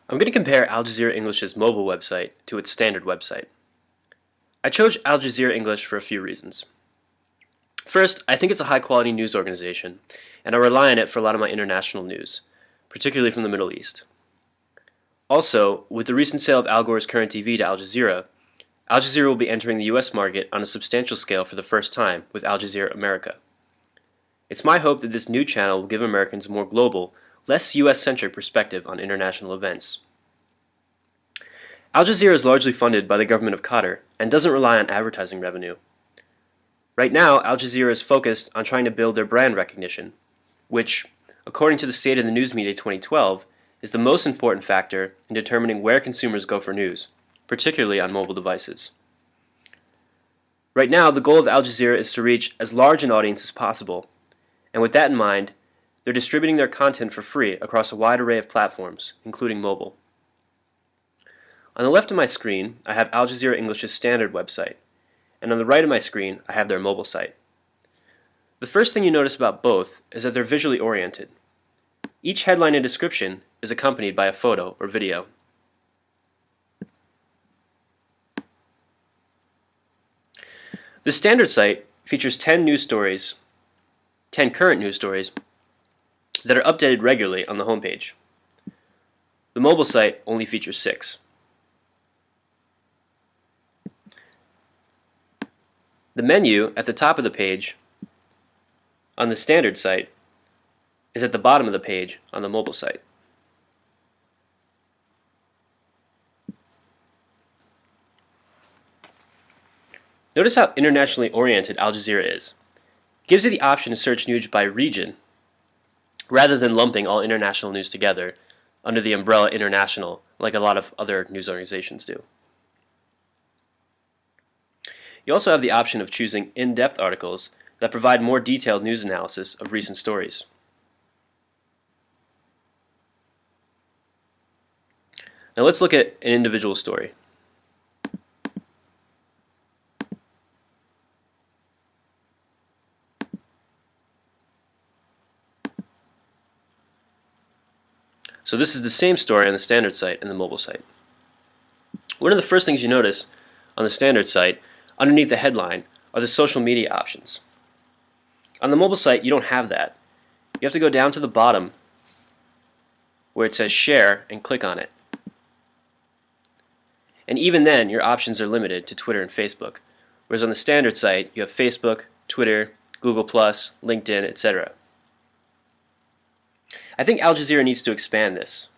I'm going to compare Al Jazeera English's mobile website to its standard website. I chose Al Jazeera English for a few reasons. First, I think it's a high-quality news organization, and I rely on it for a lot of my international news, particularly from the Middle East. Also, with the recent sale of Al Gore's Current TV to Al Jazeera will be entering the US market on a substantial scale for the first time with Al Jazeera America. It's my hope that this new channel will give Americans a more global, less US-centric perspective on international events. Al Jazeera is largely funded by the government of Qatar and doesn't rely on advertising revenue. Right now, Al Jazeera is focused on trying to build their brand recognition, which, according to the State of the News Media 2012, is the most important factor in determining where consumers go for news, particularly on mobile devices. Right now, the goal of Al Jazeera is to reach as large an audience as possible, and with that in mind, they're distributing their content for free across a wide array of platforms, including mobile. On the left of my screen, I have Al Jazeera English's standard website, and on the right of my screen, I have their mobile site. The first thing you notice about both is that they're visually oriented. Each headline and description is accompanied by a photo or video. The standard site features 10 current news stories that are updated regularly on the homepage. The mobile site only features 6. The menu at the top of the page on the standard site is at the bottom of the page on the mobile site. Notice how internationally oriented Al Jazeera is. It gives you the option to search news by region rather than lumping all international news together under the umbrella international like a lot of other news organizations do. You also have the option of choosing in-depth articles that provide more detailed news analysis of recent stories. Now let's look at an individual story. So this is the same story on the standard site and the mobile site. One of the first things you notice on the standard site, underneath the headline, are the social media options. On the mobile site, you don't have that. You have to go down to the bottom where it says share and click on it. And even then, your options are limited to Twitter and Facebook, whereas on the standard site, you have Facebook, Twitter, Google+, LinkedIn, etc. I think Al Jazeera needs to expand this.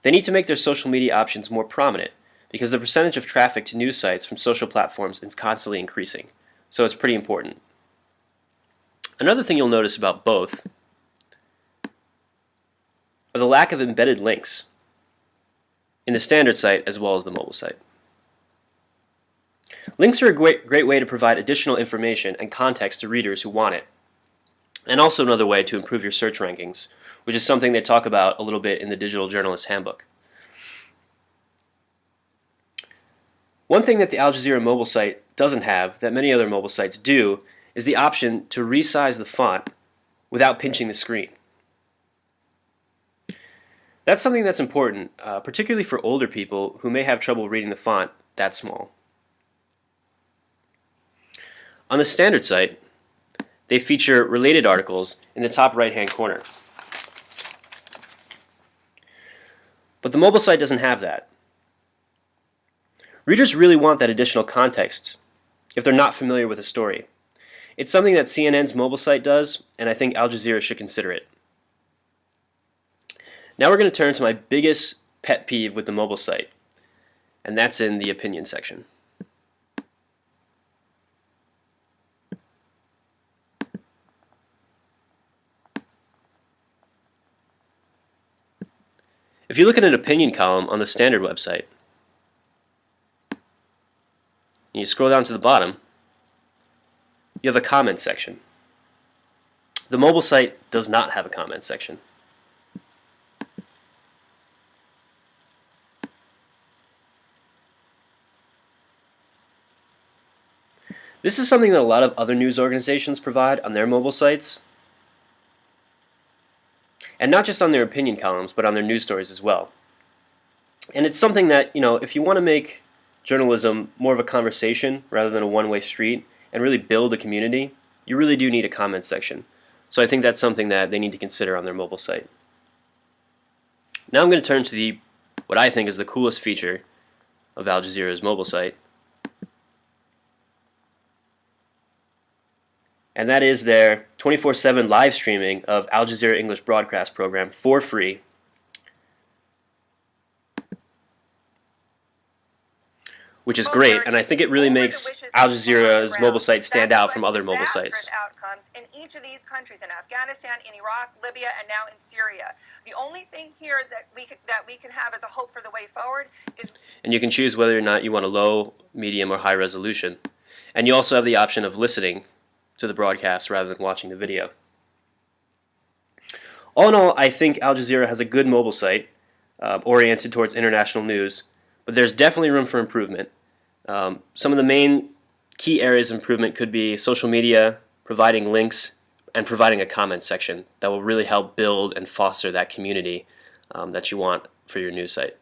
They need to make their social media options more prominent because the percentage of traffic to news sites from social platforms is constantly increasing, so it's pretty important. Another thing you'll notice about both are the lack of embedded links in the standard site as well as the mobile site. Links are a great way to provide additional information and context to readers who want it, and also another way to improve your search rankings, which is something they talk about a little bit in the Digital Journalist Handbook. One thing that the Al Jazeera mobile site doesn't have that many other mobile sites do is the option to resize the font without pinching the screen. That's something that's important, particularly for older people who may have trouble reading the font that small. On the standard site, they feature related articles in the top right-hand corner. But the mobile site doesn't have that. Readers really want that additional context if they're not familiar with a story. It's something that CNN's mobile site does, and I think Al Jazeera should consider it. Now we're going to turn to my biggest pet peeve with the mobile site, and that's in the opinion section. If you look at an opinion column on the standard website, and you scroll down to the bottom, you have a comment section. The mobile site does not have a comment section. This is something that a lot of other news organizations provide on their mobile sites, and not just on their opinion columns, but on their news stories as well. And it's something that, if you want to make journalism more of a conversation rather than a one-way street and really build a community, you really do need a comment section. So I think that's something that they need to consider on their mobile site. Now I'm going to turn to what I think is the coolest feature of Al Jazeera's mobile site, and that is their 24/7 live streaming of Al Jazeera English broadcast program for free. Which is great, and I think it really makes Al Jazeera's mobile site stand out from other mobile sites. Outcomes in each of these countries, in Afghanistan, in Iraq, Libya, and now in Syria. The only thing here that we can have as a hope for the way forward is... And you can choose whether or not you want a low, medium, or high resolution. And you also have the option of listening to the broadcast rather than watching the video. All in all, I think Al Jazeera has a good mobile site oriented towards international news, but there's definitely room for improvement. Some of the main key areas of improvement could be social media, providing links, and providing a comment section that will really help build and foster that community that you want for your news site.